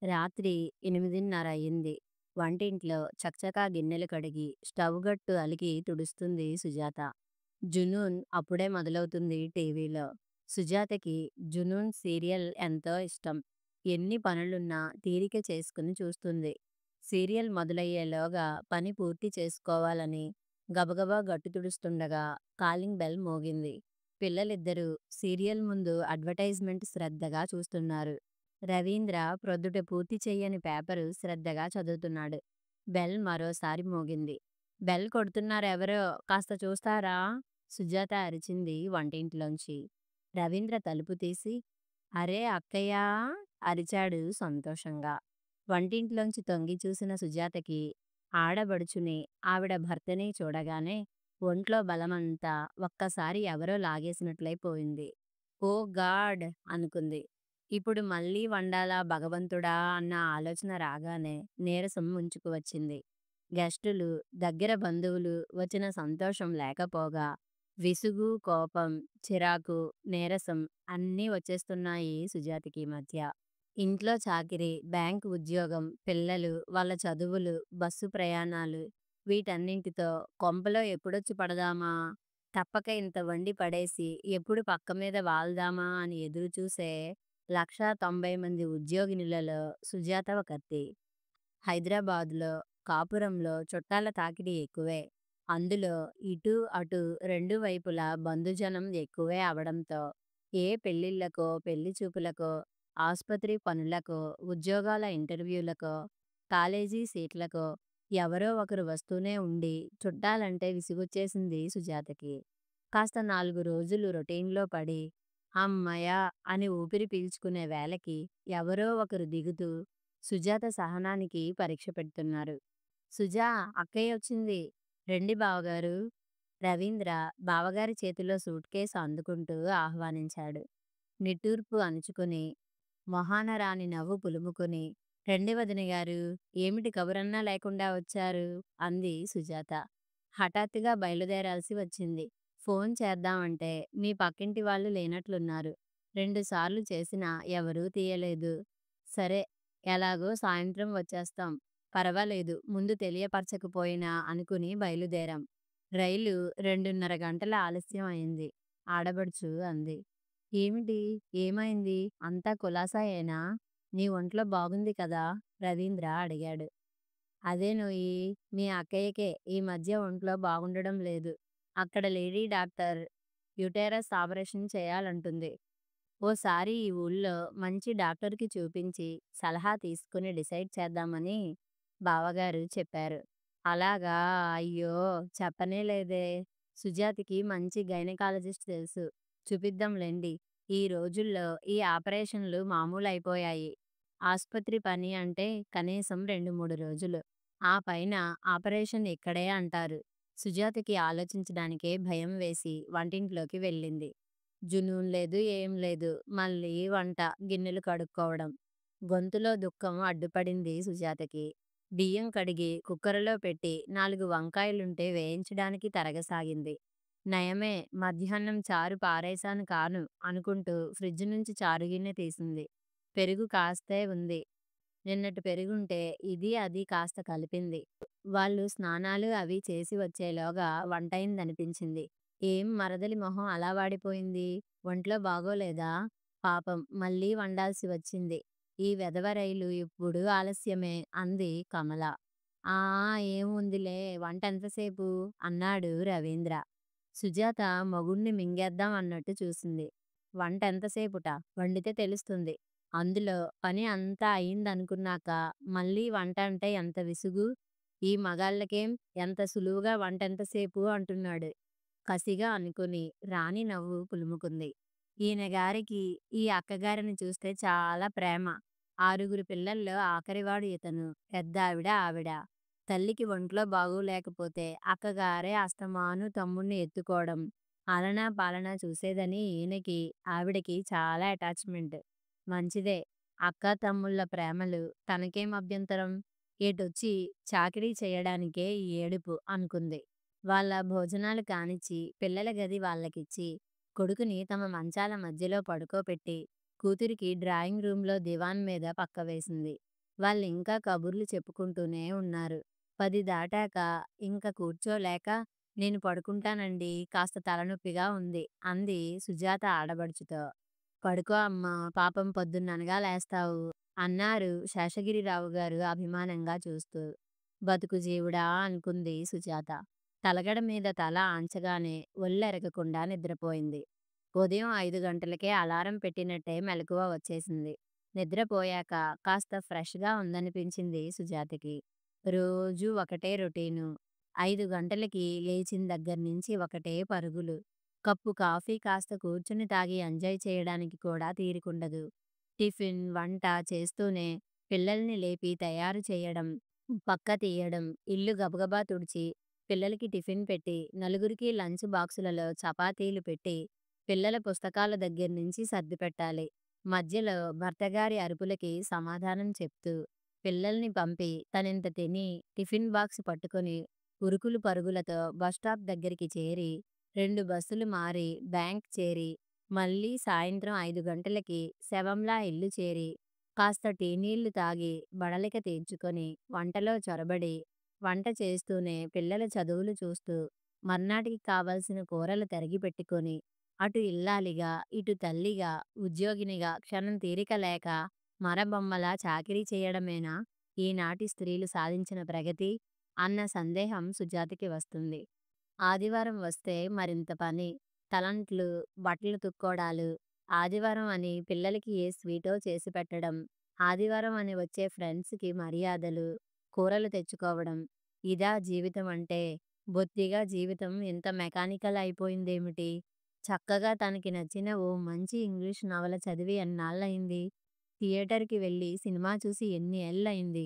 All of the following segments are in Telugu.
రాత్రి 8:30 అయింది. వంటింట్లో చకచకా గిన్నెలు కడిగి, స్టవ్ గట్టు అలికి తుడుస్తుంది సుజాత. జునూన్ అప్పుడే మొదలవుతుంది టీవీలో. సుజాతకి 'జునూన్' సీరియల్ ఎంతో ఇష్టం. ఎన్ని పనులున్నా తీరిక చేసుకుని చూస్తుంది. సీరియల్ మొదలయ్యేలోగా పని పూర్తి చేసుకోవాలని గబగబా గట్టు తుడుస్తుండగా కాలింగ్ బెల్ మోగింది. పిల్లలిద్దరూ సీరియల్ ముందు అడ్వర్టైజ్మెంట్ శ్రద్ధగా చూస్తున్నారు. రవీంద్ర ప్రొద్దుట పూర్తి చెయ్యని పేపరు శ్రద్ధగా చదువుతున్నాడు. బెల్ మరోసారి మోగింది. బెల్ కొడుతున్నారెవరో కాస్త చూస్తారా? సుజాత అరిచింది వంటింట్లోంచి. రవీంద్ర తలుపు తీసి, అరే అక్కయ్యా! అరిచాడు సంతోషంగా. వంటింట్లోంచి తొంగి చూసిన సుజాతకి ఆడబడుచుని, ఆవిడ భర్తని చూడగానే ఒంట్లో బలమంతా ఒక్కసారి ఎవరో లాగేసినట్లయిపోయింది. ఓ గాడ్ అనుకుంది. ఇప్పుడు మళ్ళీ వండాలా భగవంతుడా అన్న ఆలోచన రాగానే నీరసం ముంచుకు వచ్చింది. గెస్టులు, దగ్గర బంధువులు వచ్చిన సంతోషం లేకపోగా విసుగు, కోపం, చిరాకు, నీరసం అన్నీ వచ్చేస్తున్నాయి సుజాతకి ఈ మధ్య. ఇంట్లో చాకిరీ, బ్యాంకు ఉద్యోగం, పిల్లలు, వాళ్ళ చదువులు, బస్సు ప్రయాణాలు, వీటన్నింటితో కొంపలో ఎప్పుడొచ్చి పడదామా, తప్పక ఇంత వండి పడేసి ఎప్పుడు పక్క మీద వాల్దామా అని ఎదురుచూసే 1,90,000 మంది ఉద్యోగినులలో సుజాత ఒకర్తి. హైదరాబాదులో, కాపురంలో చుట్టాల తాకిడి ఎక్కువే. అందులో ఇటూ అటూ రెండు వైపులా బంధుజనం ఎక్కువే అవడంతో ఏ పెళ్ళిళ్ళకో, పెళ్లి చూపులకో, ఆస్పత్రి పనులకో, ఉద్యోగాల ఇంటర్వ్యూలకో, కాలేజీ సీట్లకో ఎవరో ఒకరు వస్తూనే ఉండి చుట్టాలంటే విసుగొచ్చేసింది సుజాతకి. కాస్త 4 రోజులు రొటీన్‌లో పడి, హమ్మయ్య అని ఊపిరి పీల్చుకునే వేళకి ఎవరో ఒకరు దిగుతూ సుజాత సహనానికి పరీక్ష పెడుతున్నారు. సుజా, అక్కయ్యొచ్చింది. రండి బావగారు. రవీంద్ర బావగారి చేతిలో సూట్కేస్ అందుకుంటూ ఆహ్వానించాడు. నిట్టూర్పు అణుచుకుని, మొహాన రాని నవ్వు పులుముకుని, రండి వదినగారు, ఏమిటి కబురన్నా లేకుండా వచ్చారు? అంది సుజాత. హఠాత్తుగా బయలుదేరాల్సి వచ్చింది. ఫోన్ చేద్దామంటే మీ పక్కింటి వాళ్ళు లేనట్లున్నారు. 2 సార్లు చేసినా ఎవరూ తీయలేదు. సరే, ఎలాగో సాయంత్రం వచ్చేస్తాం. పరవాలేదు, ముందు తెలియపరచకపోయినా అనుకుని బయలుదేరాం. రైలు 2:30 గంటల ఆలస్యం అయింది. ఆడబడుచు అంది. ఏమిటి? ఏమైంది? అంతా కులాసాయేనా? నీ ఒంట్లో బాగుంది కదా? రవీంద్ర అడిగాడు. అదేనోయి, మీ అక్కయ్యకే ఈ మధ్య ఒంట్లో బాగుండడం లేదు. అక్కడ లేడీ డాక్టర్ యుటెరస్ ఆపరేషన్ చేయాలంటుంది. ఓసారి ఈ ఊళ్ళో మంచి డాక్టర్‌కి చూపించి సలహా తీసుకుని డిసైడ్ చేద్దామని బావగారు చెప్పారు. అలాగా? అయ్యో! చెప్పనే లేదే! సుజాతకి మంచి గైనకాలజిస్ట్ తెలుసు. చూపిద్దాంలెండి. ఈ రోజుల్లో ఈ ఆపరేషన్‌లు మామూలయిపోయాయి. ఆస్పత్రి పని అంటే కనీసం 2, 3 రోజులు. ఆ పైన ఆపరేషన్ ఇక్కడే అంటారు. సుజాతకి ఆలోచించడానికే భయం వేసి వంటింట్లోకి వెళ్ళింది. జునూన్ లేదు, ఏం లేదు. మళ్ళీ వంట, గిన్నెలు కడుక్కోవడం. గొంతులో దుఃఖం అడ్డుపడింది సుజాతకి. బియ్యం కడిగి కుక్కరులో పెట్టి 4 వంకాయలుంటే వేయించడానికి తరగసాగింది. నయమే మధ్యాహ్నం చారు పారేశాను కాను అనుకుంటూ ఫ్రిడ్జ్ నుంచి చారుగిన్నె తీసింది. పెరుగు కాస్తే ఉంది. నిన్నటి పెరుగుంటే ఇది అది కాస్త కలిపింది. వాళ్ళు స్నానాలు అవి చేసి వచ్చేలోగా వంటయిందనిపించింది. ఏం మరదలి మొహం అలా వాడిపోయింది? ఒంట్లో బాగోలేదా? పాపం మళ్ళీ వండాల్సి వచ్చింది. ఈ వెధవ రైలు ఎప్పుడూ ఆలస్యమే అంది కమల. ఆ ఏముందిలే, వంటెంతసేపు? అన్నాడు రవీంద్ర. సుజాత మొగుణ్ణి మింగేద్దాం అన్నట్టు చూసింది. వంటెంతసేపుట? వండితే తెలుస్తుంది. అందులో పని అంతా అయిందనుకున్నాక మళ్ళీ వంట అంటే ఎంత విసుగు? ఈ మగాళ్ళకేం ఎంత సులువుగా వంటెంతసేపు అంటున్నాడు. కసిగా అనుకుని రాణి నవ్వు పులుముకుంది. ఈయనగారికి ఈ అక్కగారిని చూస్తే చాలా ప్రేమ. 6 పిల్లల్లో ఆఖరివాడు ఇతను. పెద్దావిడ ఆవిడ. తల్లికి ఒంట్లో బాగోలేకపోతే అక్కగారే అస్తమాను తమ్ముణ్ణి ఎత్తుకోవడం, ఆలనా పాలనా చూసేదని ఈయనకి, ఆవిడకి చాలా అటాచ్‌మెంట్. మంచిదే. అక్కా తమ్ముళ్ళ ప్రేమలు తనకేం అభ్యంతరం? ఏటొచ్చి చాకిరీ చేయడానికే ఈ ఏడుపు అనుకుంది. వాళ్ళ భోజనాలు కానిచ్చి, పిల్లల గది వాళ్ళకిచ్చి, కొడుకుని తమ మంచాల మధ్యలో పడుకోపెట్టి, కూతురికి డ్రాయింగ్ రూమ్‌లో దివాన్ మీద పక్క వేసింది. వాళ్ళింకా కబుర్లు చెప్పుకుంటూనే ఉన్నారు. 10 దాటాక ఇంక కూర్చోలేక "నేను పడుకుంటానండి. కాస్త తలనొప్పిగా ఉంది" అంది సుజాత ఆడబడుచుతో. "పడుకో అమ్మా! పాపం పొద్దున్ననగా లేస్తావు" అన్నారు శేషగిరిరావు గారు అభిమానంగా చూస్తూ. "బతుకు జీవుడా" అనుకుంది సుజాత. తలగడ మీద తల ఆంచగానే ఒళ్ళెరగకుండా నిద్రపోయింది. ఉదయం 5 గంటలకే అలారం పెట్టినట్టే మెలకువ వచ్చేసింది. నిద్రపోయాక కాస్త ఫ్రెష్‌గా ఉందనిపించింది సుజాతకి. రోజూ ఒకటే రొటీను. 5 గంటలకి లేచిన దగ్గర్నించి ఒకటే పరుగులు. కప్పు కాఫీ కాస్త కూర్చుని తాగి ఎంజాయ్ చేయడానికి కూడా తీరికుండదు. టిఫిన్, వంట చేస్తూనే పిల్లల్ని లేపి తయారు చేయడం, పక్క తీయడం, ఇల్లు గబగబా తుడిచి, పిల్లలకి టిఫిన్ పెట్టి, నలుగురికి లంచ్ బాక్సులలో చపాతీలు పెట్టి, పిల్లల పుస్తకాల దగ్గర్నించి సర్దిపెట్టాలి. మధ్యలో భర్తగారి అరుపులకి సమాధానం చెప్తూ, పిల్లల్ని పంపి తనింత తిని, టిఫిన్ బాక్స్ పట్టుకొని ఉరుకులు పరుగులతో బస్టాప్ దగ్గరికి చేరి, 2 బస్సులు మారి బ్యాంక్ చేరి, మళ్ళీ సాయంత్రం 5 గంటలకి శవంలా ఇల్లు చేరి, కాస్త టీ నీళ్లు తాగి బడలిక తీర్చుకొని, వంటలో చొరబడి, వంట చేస్తూనే పిల్లల చదువులు చూస్తూ, మర్నాటికి కావాల్సిన కూరలు తరిగి పెట్టుకొని, అటు ఇల్లాలిగా, ఇటు తల్లిగా, ఉద్యోగినిగా క్షణం తీరిక లేక మరబొమ్మలా చాకిరీ చేయడమేనా ఈనాటి స్త్రీలు సాధించిన ప్రగతి? అన్న సందేహం సుజాతకి వస్తుంది. ఆదివారం వస్తే మరింత పని. తలంట్లు, బట్టలు తుక్కోడాలు, ఆదివారం అని పిల్లలకి ఏ స్వీటో చేసి పెట్టడం, ఆదివారం అని వచ్చే ఫ్రెండ్స్‌కి మర్యాదలు, కూరలు తెచ్చుకోవడం. ఇదా జీవితం అంటే? బొత్తిగా జీవితం ఇంత మెకానికల్ అయిపోయిందేమిటి? చక్కగా తనకి నచ్చిన ఓ మంచి ఇంగ్లీష్ నవల చదివి ఎన్నాళ్ళయింది? థియేటర్‌కి వెళ్ళి సినిమా చూసి ఎన్ని ఏళ్లయింది?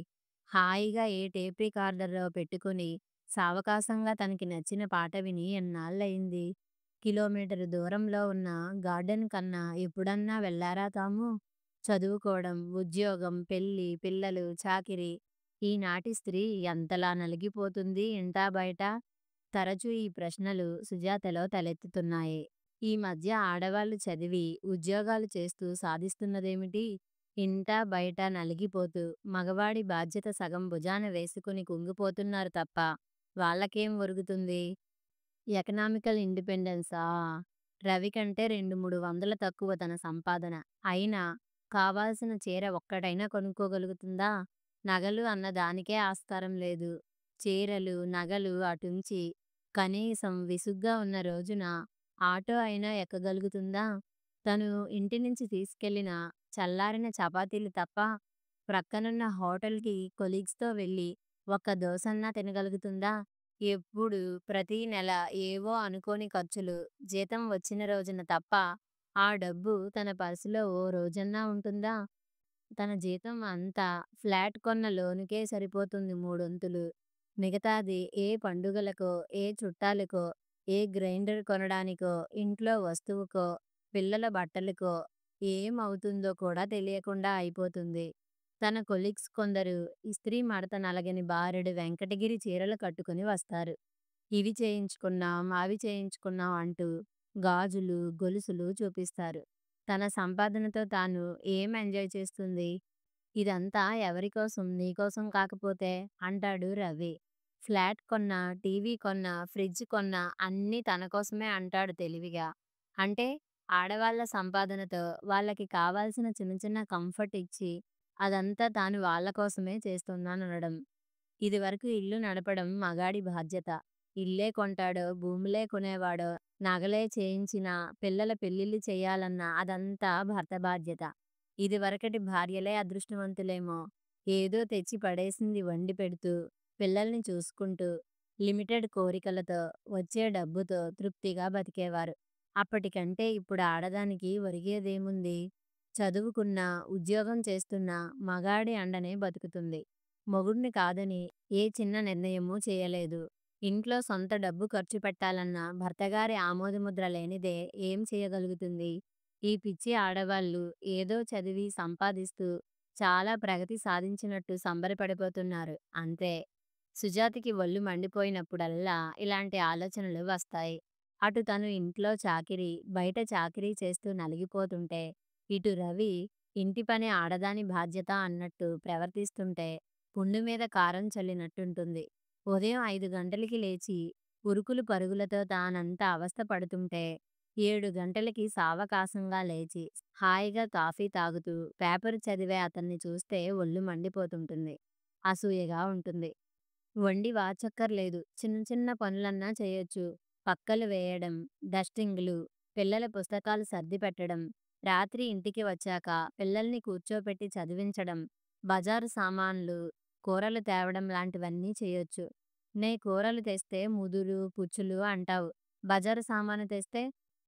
హాయిగా ఏ టేప్ రికార్డరో పెట్టుకొని సావకాశంగా తనకి నచ్చిన పాట విని ఎన్నాళ్ళయింది? కిలోమీటరు దూరంలో ఉన్న గార్డెన్ కన్నా ఎప్పుడన్నా వెళ్లారా తాము? చదువుకోవడం, ఉద్యోగం, పెళ్లి, పిల్లలు, చాకిరీ. ఈనాటి స్త్రీ ఎంతలా నలిగిపోతుంది ఇంటా బయట? తరచూ ఈ ప్రశ్నలు సుజాతలో తలెత్తుతున్నాయి. ఈ మధ్య ఆడవాళ్లు చదివి, ఉద్యోగాలు చేస్తూ సాధిస్తున్నదేమిటి? ఇంటా బయట నలిగిపోతూ, మగవాడి బాధ్యత సగం భుజాన వేసుకుని కుంగిపోతున్నారు తప్ప వాళ్ళకేం ఒరుగుతుంది? ఎకనామికల్ ఇండిపెండెన్సా? రవి కంటే 2, 3 వందలు తక్కువ తన సంపాదన. అయినా కావాల్సిన చీర ఒక్కటైనా కొనుక్కోగలుగుతుందా? నగలు అన్న దానికే ఆస్కారం లేదు. చీరలు, నగలు అటుంచి కనీసం విసుగ్గా ఉన్న రోజున ఆటో అయినా ఎక్కగలుగుతుందా? తను ఇంటి నుంచి తీసుకెళ్ళిన చల్లారిన చపాతీలు తప్ప ప్రక్కనున్న హోటల్‌కి కొలీగ్స్‌తో వెళ్ళి ఒక్క దోసన్నా తినగలుగుతుందా? ఎప్పుడు ప్రతీ నెల ఏవో అనుకోని ఖర్చులు, జీతం వచ్చిన రోజున తప్ప ఆ డబ్బు తన పర్సులో ఓ రోజన్నా ఉంటుందా? తన జీతం అంతా ఫ్లాట్ కొన్న లోనుకే సరిపోతుంది మూడొంతులు. మిగతాది ఏ పండుగలకో, ఏ చుట్టాలకో, ఏ గ్రైండర్ కొనడానికో, ఇంట్లో వస్తువుకో, పిల్లల బట్టలకో ఏమవుతుందో కూడా తెలియకుండా అయిపోతుంది. తన కొలీగ్స్ కొందరు ఇస్త్రీ మడత నలగని బారెడు వెంకటగిరి చీరలు కట్టుకుని వస్తారు. ఇవి చేయించుకున్నాం, అవి చేయించుకున్నాం అంటూ గాజులు, గొలుసులు చూపిస్తారు. తన సంపాదనతో తాను ఏం ఎంజాయ్ చేస్తుంది? ఇదంతా ఎవరికోసం? నీకోసం కాకపోతే? అంటాడు రవి. ఫ్లాట్ కొన్నా, టీవీ కొన్నా, ఫ్రిడ్జ్ కొన్నా అన్నీ తన కోసమే అంటాడు తెలివిగా. అంటే ఆడవాళ్ళ సంపాదనతో వాళ్ళకి కావాల్సిన చిన్న చిన్న కంఫర్ట్ ఇచ్చి, అదంతా తాను వాళ్ళ కోసమే చేస్తున్నాననడం. ఇదివరకు ఇల్లు నడపడం మగాడి బాధ్యత. ఇల్లే కొంటాడో, భూములే కొనేవాడో, నగలే చేయించినా, పిల్లల పెళ్ళిళ్ళు చెయ్యాలన్నా అదంతా భర్త బాధ్యత. ఇదివరకటి భార్యలే అదృష్టవంతులేమో! ఏదో తెచ్చి పడేసింది వండి పెడుతూ, పిల్లల్ని చూసుకుంటూ, లిమిటెడ్ కోరికలతో, వచ్చే డబ్బుతో తృప్తిగా బతికేవారు. అప్పటికంటే ఇప్పుడు ఆడదానికి ఒరిగేదేముంది? చదువుకున్నా, ఉద్యోగం చేస్తున్నా మగాడి అండనే బతుకుతుంది. మొగుడ్ని కాదని ఏ చిన్న నిర్ణయమూ చేయలేదు. ఇంట్లో సొంత డబ్బు ఖర్చు పెట్టాలన్నా భర్తగారి ఆమోదముద్ర లేనిదే ఏం చేయగలుగుతుంది? ఈ పిచ్చి ఆడవాళ్ళు ఏదో చదివి, సంపాదిస్తూ చాలా ప్రగతి సాధించినట్టు సంబరపడిపోతున్నారు అంతే. సుజాతకి ఒళ్ళు మండిపోయినప్పుడల్లా ఇలాంటి ఆలోచనలు వస్తాయి. అటు తను ఇంట్లో చాకిరీ, బయట చాకిరీ చేస్తూ నలిగిపోతుంటే, ఇటు రవి ఇంటి పని ఆడదాని బాధ్యత అన్నట్టు ప్రవర్తిస్తుంటే పుండు మీద కారం చల్లినట్టుంటుంది. ఉదయం 5 గంటలకి లేచి ఉరుకులు పరుగులతో తానంతా అవస్థ పడుతుంటే 7 గంటలకి సావకాశంగా లేచి హాయిగా కాఫీ తాగుతూ పేపర్ చదివే అతన్ని చూస్తే ఒళ్ళు మండిపోతుంటుంది. అసూయగా ఉంటుంది. వండి వాచక్కర్లేదు. చిన్న చిన్న పనులన్నా చేయొచ్చు. పక్కలు వేయడం, డస్టింగులు, పిల్లల పుస్తకాలు సర్ది పెట్టడం, రాత్రి ఇంటికి వచ్చాక పిల్లల్ని కూర్చోపెట్టి చదివించడం, బజారు సామాన్లు, కూరలు తేవడం లాంటివన్నీ చేయొచ్చు. నే కూరలు తెస్తే ముదురు, పుచ్చులు అంటావు. బజారు సామాను తెస్తే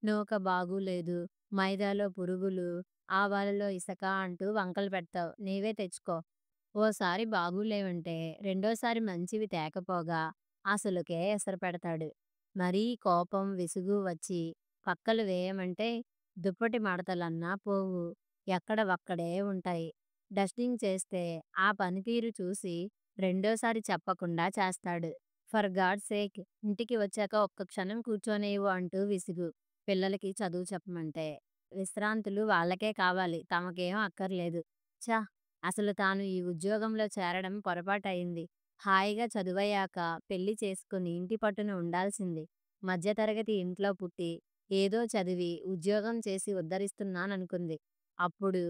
నూక బాగూలేదు, మైదాలో పురుగులు, ఆవాలలో ఇసక అంటూ వంకలు పెడతావు. నీవే తెచ్చుకో. ఓసారి బాగూలేవంటే రెండోసారి మంచివి తేకపోగా అసలుకే ఎసరు పెడతాడు. మరీ కోపం, విసుగు వచ్చి పక్కలు వేయమంటే దుప్పటి మడతలన్నా పోవు. ఎక్కడవక్కడే ఉంటాయి. డస్టింగ్ చేస్తే ఆ పనితీరు చూసి రెండోసారి చెప్పకుండా చేస్తాడు. ఫర్ గాడ్ సేక్ ఇంటికి వచ్చాక ఒక్క క్షణం కూర్చోనివ్వు అంటూ విసుగు. పిల్లలకి చదువు చెప్పమంటే విశ్రాంతులు వాళ్ళకే కావాలి, తమకేం అక్కర్లేదు. ఛ! అసలు తాను ఈ ఉద్యోగంలో చేరడం పొరపాటయింది. హాయిగా చదువయ్యాక పెళ్లి చేసుకుని ఇంటి పట్టున ఉండాల్సింది. మధ్యతరగతి ఇంట్లో పుట్టి, ఏదో చదివి, ఉద్యోగం చేసి ఉద్ధరిస్తున్నాననుకుంది. అప్పుడు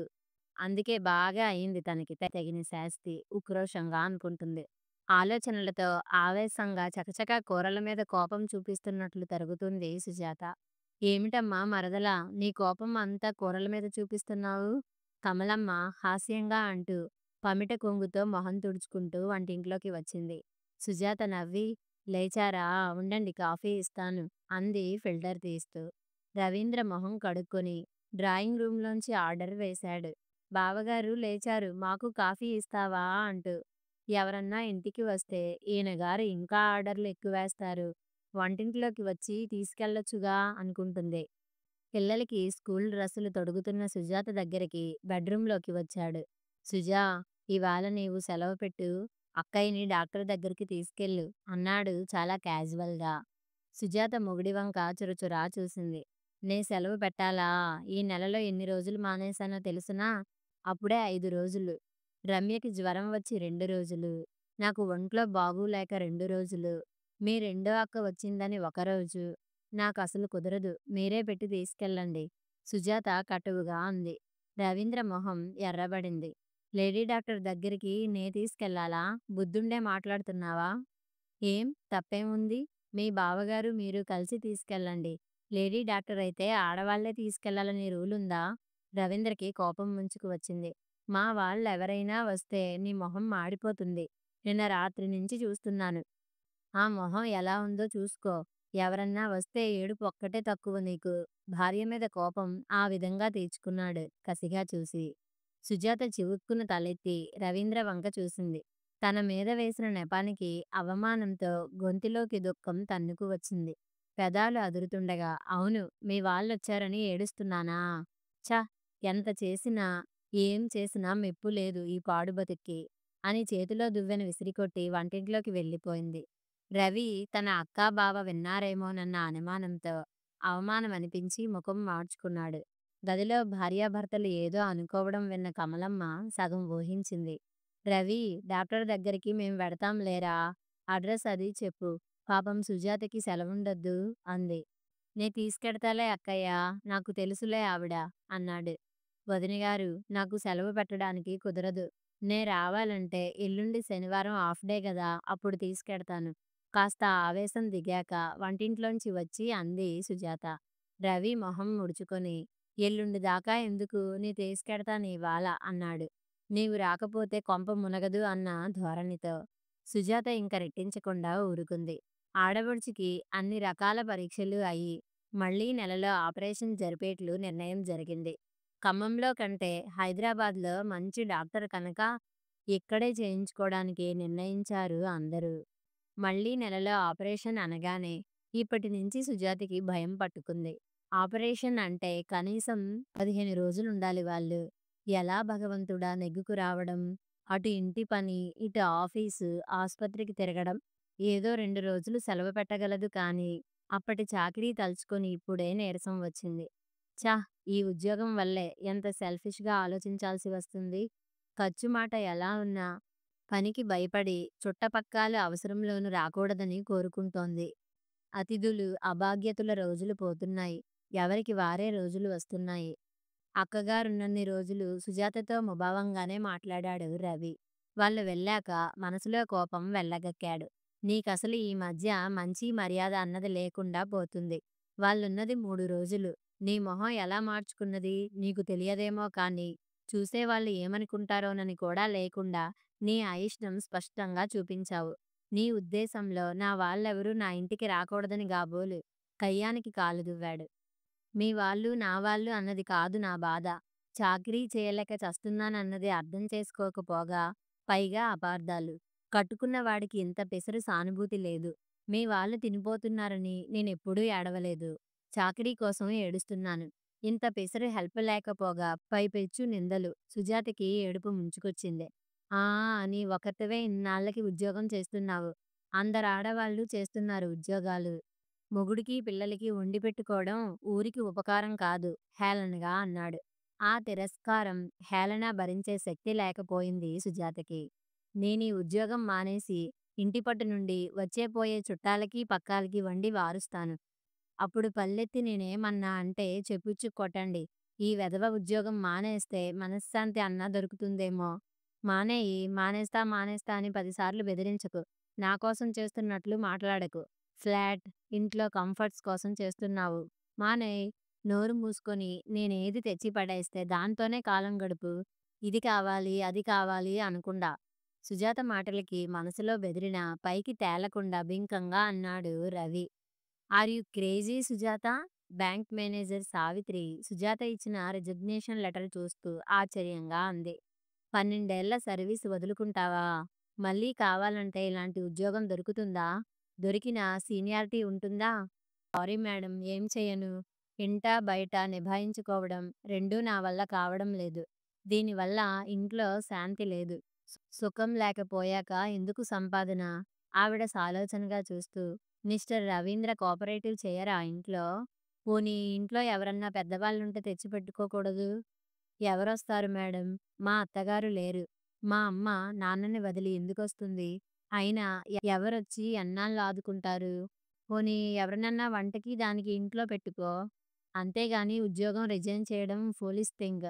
అందుకే బాగా అయింది తనకి తగిన శాస్తి ఉక్రోషంగా అనుకుంటుంది. ఆలోచనలతో ఆవేశంగా చకచకా కూరల మీద కోపం చూపిస్తున్నట్లు తరుగుతుంది సుజాత. ఏమిటమ్మా మరదలా, నీ కోపం అంతా కూరల మీద చూపిస్తున్నావు? కమలమ్మ హాస్యంగా అంటూ పమిట కొంగుతో మొహం తుడుచుకుంటూ వంటింట్లోకి వచ్చింది. సుజాత నవ్వి, లేచారా? ఉండండి కాఫీ ఇస్తాను అంది ఫిల్టర్ తీస్తూ. రవీంద్ర మొహం కడుక్కొని డ్రాయింగ్ రూంలోంచి ఆర్డర్ వేశాడు. బావగారు లేచారు, మాకు కాఫీ ఇస్తావా అంటూ. ఎవరన్నా ఇంటికి వస్తే ఈయనగారు ఇంకా ఆర్డర్లు ఎక్కువేస్తారు. వంటింట్లోకి వచ్చి తీసుకెళ్ళొచ్చుగా అనుకుంటుంది. పిల్లలకి స్కూల్ డ్రెస్సులు తొడుగుతున్న సుజాత దగ్గరికి బెడ్రూంలోకి వచ్చాడు. సుజా, ఇవాళ నీవు సెలవు పెట్టు. అక్కయ్యని డాక్టర్ దగ్గరికి తీసుకెళ్ళు అన్నాడు చాలా క్యాజువల్గా. సుజాత మొగుడి వంక చురచురా చూసింది. నే సెలవు పెట్టాలా? ఈ నెలలో ఎన్ని రోజులు మానేశానో తెలుసునా? అప్పుడే 5 రోజులు. రమ్యకి జ్వరం వచ్చి 2 రోజులు. నాకు ఒంట్లో బాగోలేక 2 రోజులు. మీ రెండో అక్క వచ్చిందని 1 రోజు. నాకసలు కుదరదు. మీరే పెట్టి తీసుకెళ్ళండి సుజాత కటువుగా అంది. రవీంద్ర మొహం ఎర్రబడింది. లేడీ డాక్టర్ దగ్గరికి నే తీసుకెళ్ళాలా? బుద్ధుండే మాట్లాడుతున్నావా? ఏం తప్పేముంది? మీ బావగారు మీరు కలిసి తీసుకెళ్ళండి. లేడీ డాక్టర్ అయితే ఆడవాళ్లే తీసుకెళ్లాలని రూలుందా? రవీంద్రకి కోపం ముంచుకు వచ్చింది. మా వాళ్ళెవరైనా వస్తే నీ మొహం మాడిపోతుంది. నిన్న రాత్రి నుంచి చూస్తున్నాను. ఆ మొహం ఎలా ఉందో చూసుకో. ఎవరన్నా వస్తే ఏడుపు ఒక్కటే తక్కువ నీకు. భార్య మీద కోపం ఆ విధంగా తీర్చుకున్నాడు కసిగా చూసి. సుజాత చివుక్కున తలెత్తి రవీంద్ర వంక చూసింది. తన మీద వేసిన నెపానికి అవమానంతో గొంతులోకి దుఃఖం తన్నుకు వచ్చింది. పెదాలు అదురుతుండగా, అవును, మీ వాళ్ళొచ్చారని ఏడుస్తున్నానా? ఛ! ఎంత చేసినా, ఏం చేసినా మెప్పు లేదు ఈ పాడు బతుక్కి అని చేతిలో దువ్వెన విసిరికొట్టి వంటింట్లోకి వెళ్ళిపోయింది. రవి తన అక్కా బావ విన్నారేమోనన్న అనుమానంతో అవమానమనిపించి ముఖం మార్చుకున్నాడు. గదిలో భార్యాభర్తలు ఏదో అనుకోవడం విన్న కమలమ్మ సగం ఊహించింది. రవి, డాక్టర్ దగ్గరికి మేం వెడతాం లేరా? అడ్రస్ అది చెప్పు. పాపం సుజాతకి సెలవుండొద్దు అంది. నే తీసుకెడతాలే అక్కయ్యా, నాకు తెలుసులే ఆవిడ అన్నాడు. వదినగారు, నాకు సెలవు పెట్టడానికి కుదరదు. నే రావాలంటే ఎల్లుండి శనివారం హాఫ్ డే గదా, అప్పుడు తీసుకెడతాను కాస్త ఆవేశం దిగాక వంటింట్లోంచి వచ్చి అంది సుజాత. రవి మొహం ముడుచుకొని, ఎల్లుండి దాకా ఎందుకు, నీ తీసుకెడతానివాళ అన్నాడు. నీవు రాకపోతే కొంప మునగదు అన్న ధోరణితో. సుజాత ఇంక రెట్టించకుండా ఊరుకుంది. ఆడబడుచుకి అన్ని రకాల పరీక్షలు అయి మళ్ళీ నెలలో ఆపరేషన్ జరిపేట్లు నిర్ణయం జరిగింది. ఖమ్మంలో కంటే హైదరాబాద్లో మంచి డాక్టర్ కనుక ఇక్కడే చేయించుకోవడానికి నిర్ణయించారు అందరూ. మళ్ళీ నెలలో ఆపరేషన్ అనగానే ఇప్పటి నుంచి సుజాతకి భయం పట్టుకుంది. ఆపరేషన్ అంటే కనీసం 15 రోజులుండాలి వాళ్ళు. ఎలా భగవంతుడా నెగ్గుకు రావడం? అటు ఇంటి పని, ఇటు ఆఫీసు, ఆస్పత్రికి తిరగడం. ఏదో 2 రోజులు సెలవు పెట్టగలదు కానీ అప్పటి చాకిరీ తలుచుకొని ఇప్పుడే నీరసం వచ్చింది. ఛ! ఈ ఉద్యోగం వల్లే ఎంత సెల్ఫిష్‌గా ఆలోచించాల్సి వస్తుంది. ఖర్చు మాట ఎలా ఉన్నా పనికి భయపడి చుట్టపక్కాల అవసరంలోనూ రాకూడదని కోరుకుంటోంది. అతిథులు, అభాగ్యతుల రోజులు పోతున్నాయి. ఎవరికి వారే రోజులు వస్తున్నాయి. అక్కగారున్నన్ని రోజులు సుజాతతో ముభావంగానే మాట్లాడాడు రవి. వాళ్ళు వెళ్ళాక మనసులో కోపం వెళ్ళగక్కాడు. నీకసలు ఈ మధ్య మంచి మర్యాద అన్నది లేకుండా పోతుంది. వాళ్ళున్నది 3 రోజులు. నీ మొహం ఎలా మార్చుకున్నది నీకు తెలియదేమో కానీ, చూసేవాళ్ళు ఏమనుకుంటారోనని కూడా లేకుండా నీ అయిష్టం స్పష్టంగా చూపించావు. నీ ఉద్దేశంలో నా వాళ్ళెవరూ నా ఇంటికి రాకూడదని కాబోలు. కయ్యానికి కాలు దువ్వాడు. మీ వాళ్ళు, నా వాళ్ళు అన్నది కాదు నా బాధ. చాకిరీ చేయలేక చస్తున్నానన్నది అర్థం చేసుకోకపోగా, పైగా అపార్థాలు. కట్టుకున్న వాడికి ఇంత పెసరు సానుభూతి లేదు. మీ వాళ్ళు తినిపోతున్నారని నేనెప్పుడూ ఏడవలేదు. చాకిరీ కోసం ఏడుస్తున్నాను. ఇంత పెసరు హెల్ప్ లేకపోగా పైపెచ్చు నిందలు. సుజాతకి ఏడుపు ముంచుకొచ్చింది. ఆ! అని ఒకర్తివే ఇన్నాళ్ళకి ఉద్యోగం చేస్తున్నావు. అందరాడవాళ్ళు చేస్తున్నారు ఉద్యోగాలు. మొగుడికి, పిల్లలకి వండి పెట్టుకోవడం ఊరికి ఉపకారం కాదు హేళనగా అన్నాడు. ఆ తిరస్కారం, హేళన భరించే శక్తి లేకపోయింది సుజాతకి. నేనీ ఉద్యోగం మానేసి ఇంటి పట్టు నుండి వచ్చే పోయే చుట్టాలకి, పక్కాలకి వండి వారుస్తాను. అప్పుడు పల్లెత్తి నేనేమన్నా అంటే చెప్పుచ్చు కొట్టండి. ఈ వెధవ ఉద్యోగం మానేస్తే మనశ్శాంతి అన్నా దొరుకుతుందేమో. మానేయి, మానేస్తా మానేస్తా అని 10 సార్లు బెదిరించకు. నా కోసం చేస్తున్నట్లు మాట్లాడకు. ఫ్లాట్, ఇంట్లో కంఫర్ట్స్ కోసం చేస్తున్నావు. మానేయ్. నోరు మూసుకొని నేనేది తెచ్చి పడేస్తే దాంతోనే కాలం గడుపు. ఇది కావాలి, అది కావాలి అనకుండా. సుజాత మాటలకి మనసులో బెదిరినా పైకి తేలకుండా బింకంగా అన్నాడు Ravi. Are you crazy Sujatha? Bank manager Savitri Sujatha ఇచ్చిన రిజిగ్నేషన్ లెటర్ చూస్తూ ఆశ్చర్యంగా అంది. 12 ఏళ్ల సర్వీస్ వదులుకుంటావా? మళ్ళీ కావాలంటే ఇలాంటి ఉద్యోగం దొరుకుతుందా? దొరికినా సీనియారిటీ ఉంటుందా? సారీ మేడం ఏం చెయ్యను. ఇంటా బయట నిభాయించుకోవడం రెండూ నా వల్ల కావడం లేదు. దీనివల్ల ఇంట్లో శాంతి లేదు. సుఖం లేకపోయాక ఎందుకు సంపాదన? ఆవిడ సాలోచనగా చూస్తూ మిస్టర్ రవీంద్ర కోఆపరేటివ్ చెయ్యరా ఇంట్లో? పోనీ ఇంట్లో ఎవరన్నా పెద్దవాళ్ళుంటే తెచ్చిపెట్టుకోకూడదూ? ఎవరొస్తారు మేడం? మా అత్తగారు లేరు. మా అమ్మ నాన్నని వదిలి ఎందుకొస్తుంది? అయినా ఎవరొచ్చి ఎన్నాళ్ళు ఆదుకుంటారు? పోనీ ఎవరినన్నా వంటకి, దానికి ఇంట్లో పెట్టుకో. అంతేగాని ఉద్యోగం రిజైన్ చేయడం ఫూలిష్ థింగ్.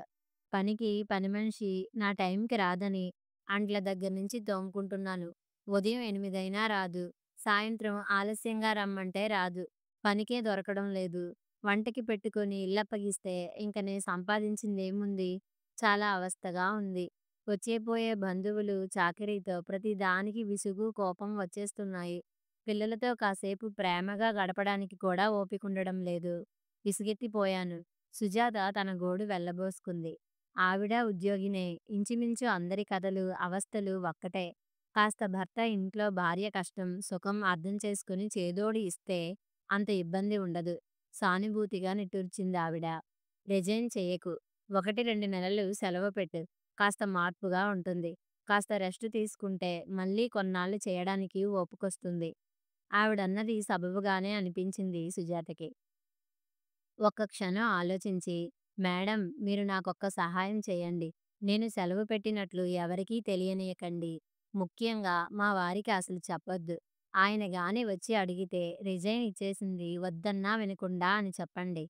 పనికి పని మనిషి నా టైంకి రాదని అంట్ల దగ్గర నుంచి తోముకుంటున్నాను. ఉదయం 8 అయినా రాదు. సాయంత్రం ఆలస్యంగా రమ్మంటే రాదు. పనికే దొరకడం లేదు. వంటకి పెట్టుకొని ఇల్లప్పగిస్తే ఇంక నేను సంపాదించిందేముంది? చాలా అవస్థగా ఉంది. వచ్చే పోయే బంధువులు చాకిరీతో ప్రతి దానికి విసుగు, కోపం వచ్చేస్తున్నాయి. పిల్లలతో కాసేపు ప్రేమగా గడపడానికి కూడా ఓపికుండడం లేదు. విసుగెత్తిపోయాను. సుజాత తన గోడు వెళ్ళబోసుకుంది. ఆవిడ ఉద్యోగినే. ఇంచుమించు అందరి కథలు, అవస్థలు ఒక్కటే. కాస్త భర్త ఇంట్లో భార్య కష్టం, సుఖం అర్థం చేసుకుని చేదోడి ఇస్తే అంత ఇబ్బంది ఉండదు. సానుభూతిగా నిట్టూర్చిందావిడ. రిజైన్ చెయ్యకు. 1, 2 నెలలు సెలవు పెట్టు. కాస్త మార్పుగా ఉంటుంది. కాస్త రెస్ట్ తీసుకుంటే మళ్ళీ కొన్నాళ్ళు చేయడానికి ఓపికొస్తుంది. ఆవిడన్నది సబబుగానే అనిపించింది సుజాతకి. ఒక్క క్షణం ఆలోచించి, మేడం మీరు నాకొక్క సహాయం చేయండి. నేను సెలవు పెట్టినట్లు ఎవరికీ తెలియనీయకండి. ముఖ్యంగా మా వారికి అసలు చెప్పొద్దు. ఆయన గాని వచ్చి అడిగితే రిజైన్ ఇచ్చేసింది వద్దన్నా వినకుండా అని చెప్పండి.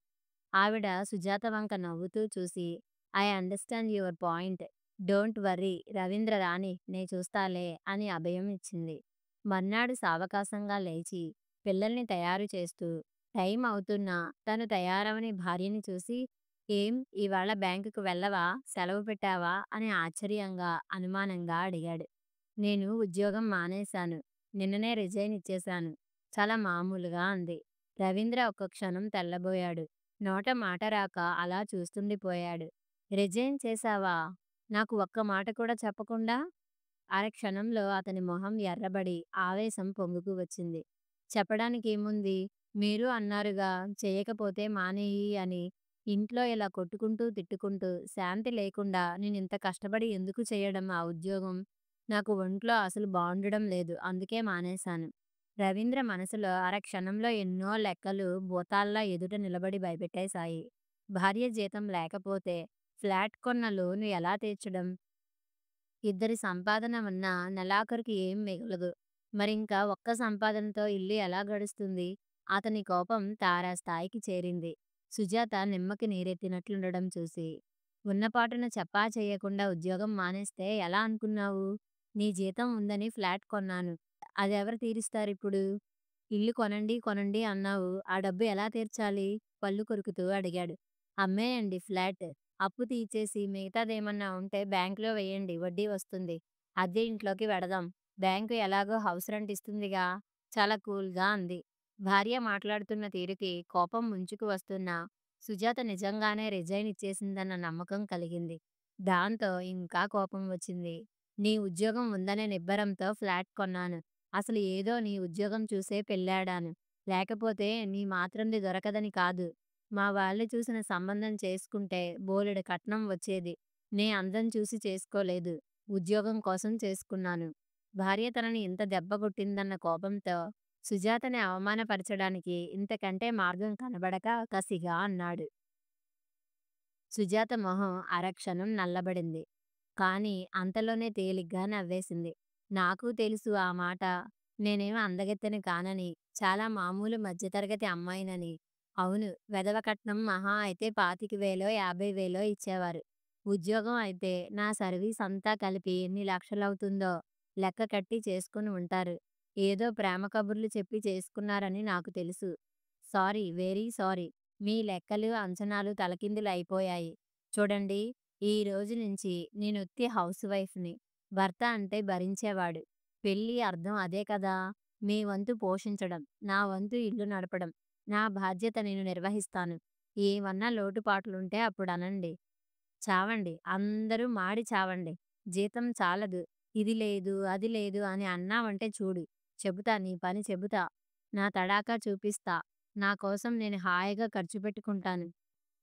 ఆవిడ సుజాత వంక నవ్వుతూ చూసి, I understand your point. Don't worry Ravindra రాని నే చూస్తాలే అని అభయం ఇచ్చింది. మర్నాడు సావకాశంగా లేచి, పిల్లల్ని తయారు చేస్తూ టైం అవుతున్నా తను తయారవని భార్యని చూసి, ఏం ఇవాళ బ్యాంకుకు వెళ్ళవా? సెలవు పెట్టావా? అని ఆశ్చర్యంగా, అనుమానంగా అడిగాడు. నేను ఉద్యోగం మానేశాను. నిన్ననే రిజైన్ ఇచ్చేశాను. చాలా మామూలుగా అంది. రవీంద్ర ఒక్క క్షణం తెల్లబోయాడు. నోట మాట రాక అలా చూస్తుండిపోయాడు. రిజైన్ చేశావా? నాకు ఒక్క మాట కూడా చెప్పకుండా? అరక్షణంలో అతని మొహం ఎర్రబడి ఆవేశం పొంగుకు వచ్చింది. చెప్పడానికేముంది? మీరు అన్నారుగా చెయ్యకపోతే మానేయి అని. ఇంట్లో ఇలా కొట్టుకుంటూ, తిట్టుకుంటూ శాంతి లేకుండా నేనింత కష్టపడి ఎందుకు చెయ్యడం ఆ ఉద్యోగం? నాకు ఒంట్లో అసలు బావుండడం లేదు. అందుకే మానేశాను. రవీంద్ర మనసులో అరక్షణంలో ఎన్నో లెక్కలు భూతాల్లా ఎదుట నిలబడి భయపెట్టేశాయి. భార్య జీతం లేకపోతే ఫ్లాట్ కొన్న లోను ఎలా తీర్చడం? ఇద్దరి సంపాదన ఉన్నా నెలాఖరుకి ఏం మిగలదు. మరింక ఒక్క సంపాదనతో ఇల్లు ఎలా గడుస్తుంది? అతని కోపం తారాస్థాయికి చేరింది. సుజాత నిమ్మకి నీరెత్తినట్లుండడం చూసి, ఉన్నపాటున చెప్పా చెయ్యకుండా ఉద్యోగం మానేస్తే ఎలా అనుకున్నావు? నీ జీతం ఉందని ఫ్లాట్ కొన్నాను. అదెవరు తీరుస్తారిప్పుడు? ఇల్లు కొనండి, కొనండి అన్నావు. ఆ డబ్బు ఎలా తీర్చాలి? పళ్ళు కొరుకుతూ అడిగాడు. అమ్మేయండి ఫ్లాట్. అప్పు తీర్చేసి మిగతాదేమన్నా ఉంటే బ్యాంకులో వెయ్యండి. వడ్డీ వస్తుంది. అద్దె ఇంట్లోకి వెడదాం. బ్యాంకు ఎలాగో హౌస్ రెంట్ ఇస్తుందిగా. చాలా కూల్‌గా అంది. భార్య మాట్లాడుతున్న తీరుకి కోపం ముంచుకు వస్తున్నా సుజాత నిజంగానే రిజైన్ ఇచ్చేసిందన్న నమ్మకం కలిగింది. దాంతో ఇంకా కోపం వచ్చింది. నీ ఉద్యోగం ఉందనే నిబ్బరంతో ఫ్లాట్ కొన్నాను. అసలు ఏదో నీ ఉద్యోగం చూసే పెళ్ళాడాను. లేకపోతే నీ మాత్రంది దొరకదని కాదు. మా వాళ్ళు చూసిన సంబంధం చేసుకుంటే బోలెడు కట్నం వచ్చేది. నే అందం చూసి చేసుకోలేదు. ఉద్యోగం కోసం చేసుకున్నాను. భార్య తనని ఇంత దెబ్బ కొట్టిందన్న కోపంతో సుజాతని అవమానపరచడానికి ఇంతకంటే మార్గం కనబడక కసిగా అన్నాడు. సుజాత మొహం అరక్షణం నల్లబడింది. కానీ అంతలోనే తేలిగ్గా నవ్వేసింది. నాకూ తెలుసు ఆ మాట. నేనేం అందగత్తెని కానని, చాలా మామూలు మధ్యతరగతి అమ్మాయినని. అవును, వెధవ కట్నం మహా అయితే 25,000 50,000 ఇచ్చేవారు. ఉద్యోగం అయితే నా సర్వీస్ అంతా కలిపి ఎన్ని లక్షలవుతుందో లెక్క కట్టి చేసుకుని ఉంటారు. ఏదో ప్రేమ కబుర్లు చెప్పి చేసుకున్నారని నాకు తెలుసు. Sorry, very sorry. మీ లెక్కలు, అంచనాలు తలకిందులయిపోయాయి. చూడండి, ఈ రోజు నుంచి నేనొత్తి హౌస్ వైఫ్‌ని. భర్త అంటే భరించేవాడు. పెళ్లి అర్థం అదే కదా! మీ వంతు పోషించడం, నా వంతు ఇల్లు నడపడం. నా బాధ్యత నేను నిర్వహిస్తాను. ఏమన్నా లోటుపాట్లుంటే అప్పుడనండి. చావండి. అందరూ మాడి చావండి. జీతం చాలదు. ఇది లేదు, అది లేదు అని అన్నావంటే చూడు. చెబుతా, నీ పని చెబుతా. నా తడాఖా చూపిస్తా. నా కోసం నేను హాయిగా ఖర్చు పెట్టుకుంటాను.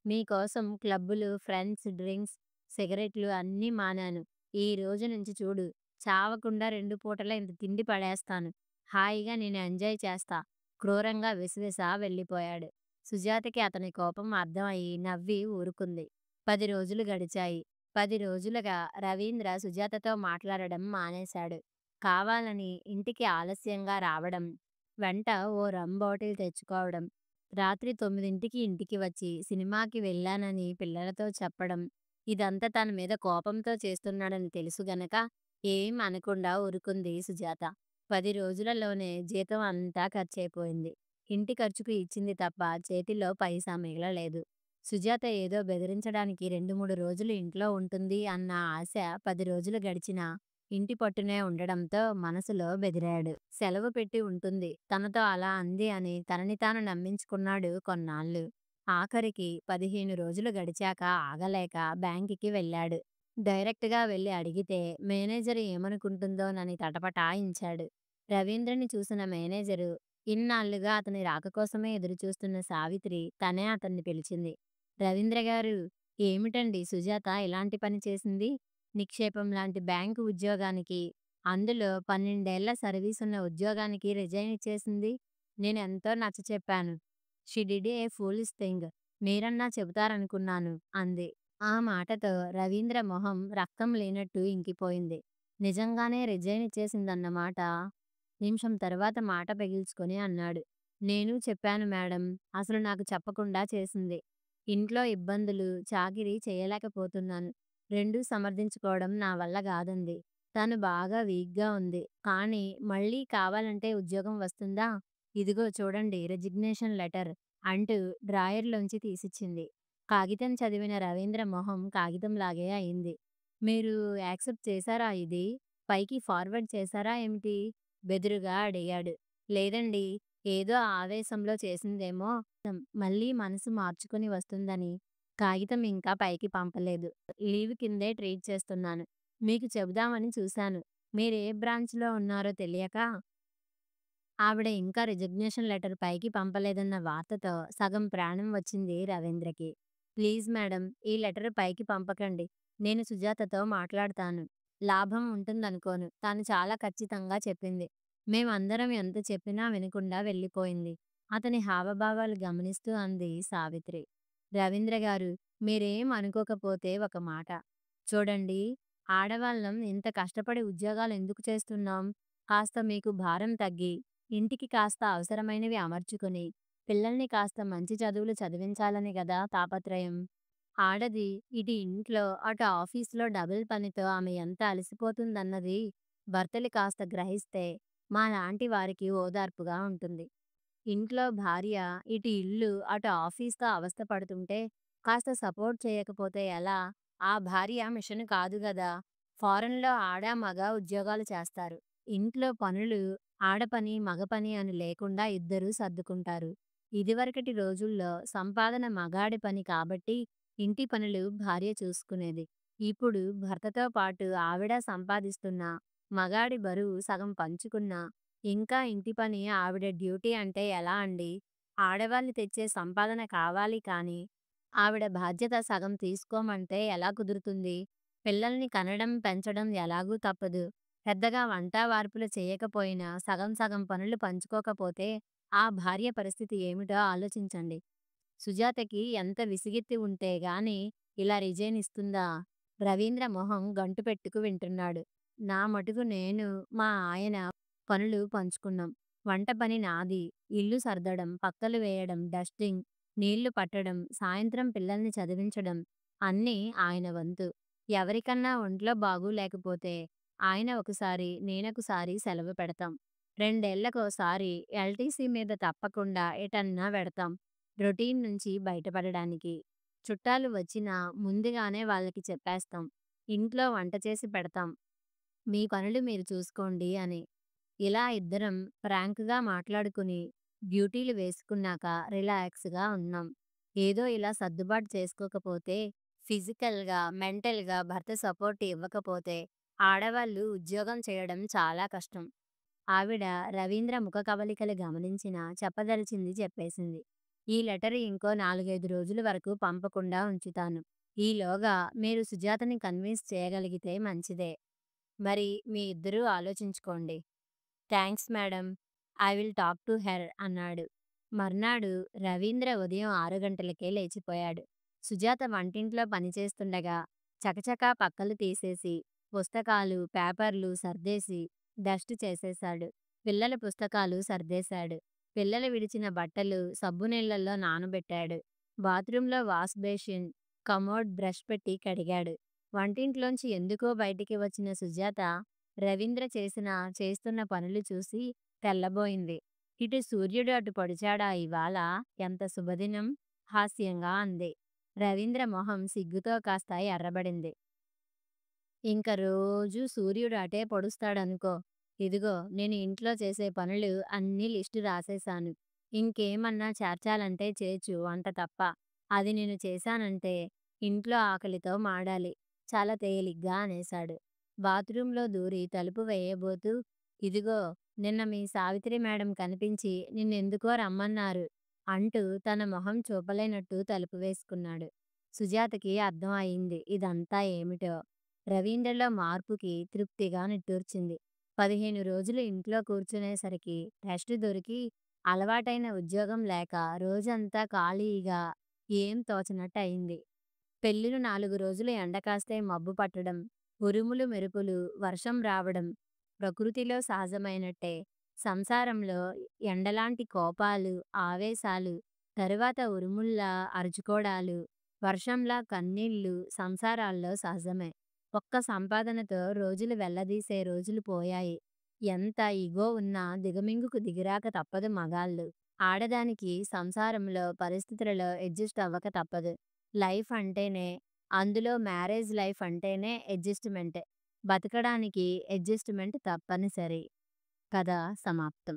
మీకోసం క్లబ్బులు, ఫ్రెండ్స్, డ్రింక్స్, సిగరెట్లు అన్నీ మానాను. ఈ రోజు నుంచి చూడు. చావకుండా 2 పూటలా ఇంత తిండి పడేస్తాను. హాయిగా నేను ఎంజాయ్ చేస్తా. క్రూరంగా విసవిసా వెళ్ళిపోయాడు. సుజాతకి అతని కోపం అర్థం అయి నవ్వి ఊరుకుంది. 10 రోజులు గడిచాయి. 10 రోజులుగా రవీంద్ర సుజాతతో మాట్లాడడం మానేశాడు. కావాలని ఇంటికి ఆలస్యంగా రావడం, వెంట ఓ రమ్ బాటిల్ తెచ్చుకోవడం, రాత్రి 9కి ఇంటికి వచ్చి సినిమాకి వెళ్ళానని పిల్లలతో చెప్పడం, ఇదంతా తన మీద కోపంతో చేస్తున్నాడని తెలుసు గనక ఏం అనకుండా ఊరుకుంది సుజాత. 10 రోజులలోనే జీతం అంతా ఖర్చయిపోయింది. ఇంటి ఖర్చుకు ఇచ్చింది తప్ప చేతిలో పైసా మిగలలేదు. సుజాత ఏదో బెదిరించడానికి 2, 3 రోజులు ఇంట్లో ఉంటుంది అన్న ఆశ 10 రోజులు గడిచినా ఇంటి పట్టునే ఉండడంతో మనసులో బెదిరాడు. సెలవు పెట్టి ఉంటుంది. తనతో అలా అంది అని తనని తాను నమ్మించుకున్నాడు కొన్నాళ్ళు. ఆఖరికి 15 రోజులు గడిచాక ఆగలేక బ్యాంకుకి వెళ్ళాడు. డైరెక్ట్‌గా వెళ్ళి అడిగితే మేనేజరు ఏమనుకుంటుందోనని తటపటాయించాడు. రవీంద్రని చూసిన మేనేజరు, ఇన్నాళ్లుగా అతని రాక కోసమే ఎదురుచూస్తున్న సావిత్రి తనే అతన్ని పిలిచింది. రవీంద్రగారు, ఏమిటండి సుజాత ఇలాంటి పని చేసింది? నిక్షేపం లాంటి బ్యాంకు ఉద్యోగానికి, అందులో 12 ఏళ్ల సర్వీసున్న ఉద్యోగానికి రిజైన్ ఇచ్చేసింది. నేనెంతో నచ్చచెప్పాను. She did a foolish thing. మీరన్నా చెబుతారనుకున్నాను అంది. ఆ మాటతో రవీంద్ర మొహం రక్తం లేనట్టు ఇంకిపోయింది. నిజంగానే రిజైన్ ఇచ్చేసిందన్నమాట. నిమిషం తర్వాత మాట పెగిల్చుకొని అన్నాడు. నేనూ చెప్పాను మేడం. అసలు నాకు చెప్పకుండా చేసింది. ఇంట్లో ఇబ్బందులు, చాకిరీ చేయలేకపోతున్నాను. రెండూ సమర్థించుకోవడం నా వల్ల గాదంది. తను బాగా వీక్‌గా ఉంది. కానీ మళ్ళీ కావాలంటే ఉద్యోగం వస్తుందా? ఇదిగో చూడండి రిజిగ్నేషన్ లెటర్ అంటూ డ్రాయర్‌లోంచి తీసిచ్చింది. కాగితం చదివిన రవీంద్ర మొహం కాగితంలాగే అయింది. మీరు యాక్సెప్ట్ చేశారా ఇది? పైకి ఫార్వర్డ్ చేశారా ఏమిటి? బెదురుగా అడిగాడు. లేదండీ. ఏదో ఆవేశంలో చేసిందేమో. మళ్ళీ మనసు మార్చుకుని వస్తుందని కాగితం ఇంకా పైకి పంపలేదు. లీవ్ కిందే ట్రీట్ చేస్తున్నాను. మీకు చెబుదామని చూశాను. మీరే బ్రాంచ్‌లో ఉన్నారో తెలియక. ఆవిడ ఇంకా రిజిగ్నేషన్ లెటర్ పైకి పంపలేదన్న వార్తతో సగం ప్రాణం వచ్చింది రవీంద్రకి. ప్లీజ్ మేడం, ఈ లెటర్ పైకి పంపకండి. నేను సుజాతతో మాట్లాడతాను. లాభం ఉంటుందనుకోను. తాను చాలా ఖచ్చితంగా చెప్పింది. మేమందరం ఎంత చెప్పినా వినకుండా వెళ్ళిపోయింది. అతని హావభావాలు గమనిస్తూ అంది సావిత్రి. రవీంద్ర గారు, మీరేం అనుకోకపోతే ఒక మాట. చూడండి, ఆడవాళ్ళం ఇంత కష్టపడి ఉద్యోగాలు ఎందుకు చేస్తున్నాం? కాస్త మీకు భారం తగ్గి, ఇంటికి కాస్త అవసరమైనవి అమర్చుకొని, పిల్లల్ని కాస్త మంచి చదువులు చదివించాలని గదా తాపత్రయం. ఆడది ఇటు ఇంట్లో, అటు ఆఫీస్‌లో డబుల్ పనితో ఆమె ఎంత అలసిపోతుందన్నది భర్తలు కాస్త గ్రహిస్తే, మాలాంటి వారికి ఓదార్పుగా ఉంటుంది. ఇంట్లో భార్య ఇటు ఇల్లు, అటు ఆఫీస్‌తో అవస్థ పడుతుంటే, కాస్త సపోర్ట్ చేయకపోతే ఎలా? ఆ భార్య మిషన్ కాదు గదా! ఫారెన్‌లో ఆడ, మగ ఉద్యోగాలు చేస్తారు. ఇంట్లో పనులు ఆడ పని, మగ పని అని లేకుండా ఇద్దరూ సర్దుకుంటారు. ఇదివరకటి రోజుల్లో సంపాదన మగాడి పని కాబట్టి, ఇంటి పనులు భార్య చూసుకునేది. ఇప్పుడు భర్తతో పాటు ఆవిడ సంపాదిస్తున్నా, మగాడి బరువు సగం పంచుకున్నా, ఇంకా ఇంటి పని ఆవిడ డ్యూటీ అంటే ఎలా అండి? ఆడవాళ్ళు తెచ్చే సంపాదన కావాలి కానీ, ఆవిడ బాధ్యత సగం తీసుకోమంటే ఎలా కుదురుతుంది? పిల్లల్ని కనడం, పెంచడం ఎలాగూ తప్పదు. పెద్దగా వంట వార్పులు చేయకపోయినా సగం సగం పనులు పంచుకోకపోతే ఆ భార్య పరిస్థితి ఏమిటో ఆలోచించండి. సుజాతకి ఎంత విసిగెత్తి ఉంటే గాని ఇలా రిజైన్ ఇస్తుందా? రవీంద్ర మొహం గంటు పెట్టుకు వింటున్నాడు. నా మటుకు నేను, మా ఆయన పనులు పంచుకున్నాం. వంట పని నాది. ఇల్లు సర్దడం, పక్కలు వేయడం, డస్టింగ్, నీళ్లు పట్టడం, సాయంత్రం పిల్లల్ని చదివించడం అన్నీ ఆయన వంతు. ఎవరికన్నా ఒంట్లో బాగోలేకపోతే ఆయన ఒకసారి, నేనొకసారి సెలవు పెడతాం. రెండేళ్లకోసారి ఎల్టీసీ మీద తప్పకుండా ఎటన్నా వెడతాం. రొటీన్ నుంచి బయటపడడానికి. చుట్టాలు వచ్చినా ముందుగానే వాళ్ళకి చెప్పేస్తాం. ఇంట్లో వంట చేసి పెడతాం. మీ పనులు మీరు చూసుకోండి అని. ఇలా ఇద్దరం ఫ్రాంక్‌గా మాట్లాడుకుని, డ్యూటీలు వేసుకున్నాక రిలాక్స్‌గా ఉన్నాం. ఏదో ఇలా సర్దుబాటు చేసుకోకపోతే, ఫిజికల్‌గా, మెంటల్‌గా భర్త సపోర్ట్ ఇవ్వకపోతే, ఆడవాళ్ళు ఉద్యోగం చేయడం చాలా కష్టం. ఆవిడ రవీంద్ర ముఖ కవళికలు గమనించినా చెప్పదలచింది చెప్పేసింది. ఈ లెటర్ ఇంకో 4, 5 రోజుల వరకు పంపకుండా ఉంచుతాను. ఈలోగా మీరు సుజాతని కన్విన్స్ చేయగలిగితే మంచిదే. మరి మీ ఇద్దరూ ఆలోచించుకోండి. Thanks madam. I will talk to her అన్నాడు. మర్నాడు రవీంద్ర ఉదయం 6 గంటలకే లేచిపోయాడు. సుజాత వంటింట్లో పనిచేస్తుండగా చకచకా పక్కలు తీసేసి, పుస్తకాలు, పేపర్లు సర్దేసి, డస్ట్ చేసేశాడు. పిల్లల పుస్తకాలు సర్దేశాడు. పిల్లలు విడిచిన బట్టలు సబ్బు నీళ్ళల్లో నానబెట్టాడు. బాత్రూంలో వాష్ బేసిన్, కమోడ్ బ్రష్ పెట్టి కడిగాడు. వంటింట్లోంచి ఎందుకో బయటికి వచ్చిన సుజాత రవీంద్ర చేస్తున్న పనులు చూసి తెల్లబోయింది. ఇటు సూర్యుడు అటు పొడిచాడా ఇవాళ? ఎంత శుభదినం! హాస్యంగా అంది. రవీంద్ర మొహం సిగ్గుతో కాస్త ఎర్రబడింది. ఇంక రోజూ సూర్యుడు అటే పొడుస్తాడనుకో. ఇదిగో నేను ఇంట్లో చేసే పనులు అన్నీ లిస్టు రాసేశాను. ఇంకేమన్నా చేర్చాలంటే చేర్చు వంట తప్ప. అది నేను చేశానంటే ఇంట్లో ఆకలితో మాడాలి. చాలా తేలిగ్గా అనేశాడు. బాత్రూంలో దూరి తలుపు వేయబోతూ, ఇదిగో నిన్న మీ సావిత్రి మేడం కనిపించి నిన్నెందుకో రమ్మన్నారు అంటూ తన మొహం చూపలేనట్టు తలుపు వేసుకున్నాడు. సుజాతకి అర్థం అయింది ఇదంతా ఏమిటో. రవీంద్రలో మార్పుకి తృప్తిగా నిట్టూర్చింది. 15 రోజులు ఇంట్లో కూర్చునేసరికి రెస్ట్ దొరికి, అలవాటైన ఉద్యోగం లేక రోజంతా ఖాళీగా ఏం తోచనట్టయింది. పెళ్ళిన 4 రోజులు ఎండ కాస్తే మబ్బు పట్టడం, ఉరుములు మెరుపులు, వర్షం రావడం ప్రకృతిలో సహజమైనట్టే సంసారంలో ఎండలాంటి కోపాలు, ఆవేశాలు, తరువాత ఉరుముల్లా అరుచుకోడాలు, వర్షంలా కన్నీళ్ళు సంసారాల్లో సహజమే. ఒక్క సంపాదనతో రోజులు వెళ్లదీసే రోజులు పోయాయి. ఎంత ఇగో ఉన్నా దిగమింగుకు దిగిరాక తప్పదు మగాళ్ళు. ఆడదానికి సంసారంలో పరిస్థితులలో అడ్జస్ట్ అవ్వక తప్పదు. లైఫ్ అంటేనే, అందులో మ్యారేజ్ లైఫ్ అంటేనే అడ్జస్ట్‌మెంటే. బతకడానికి అడ్జస్ట్‌మెంట్ తప్పనిసరి. కథ సమాప్తం.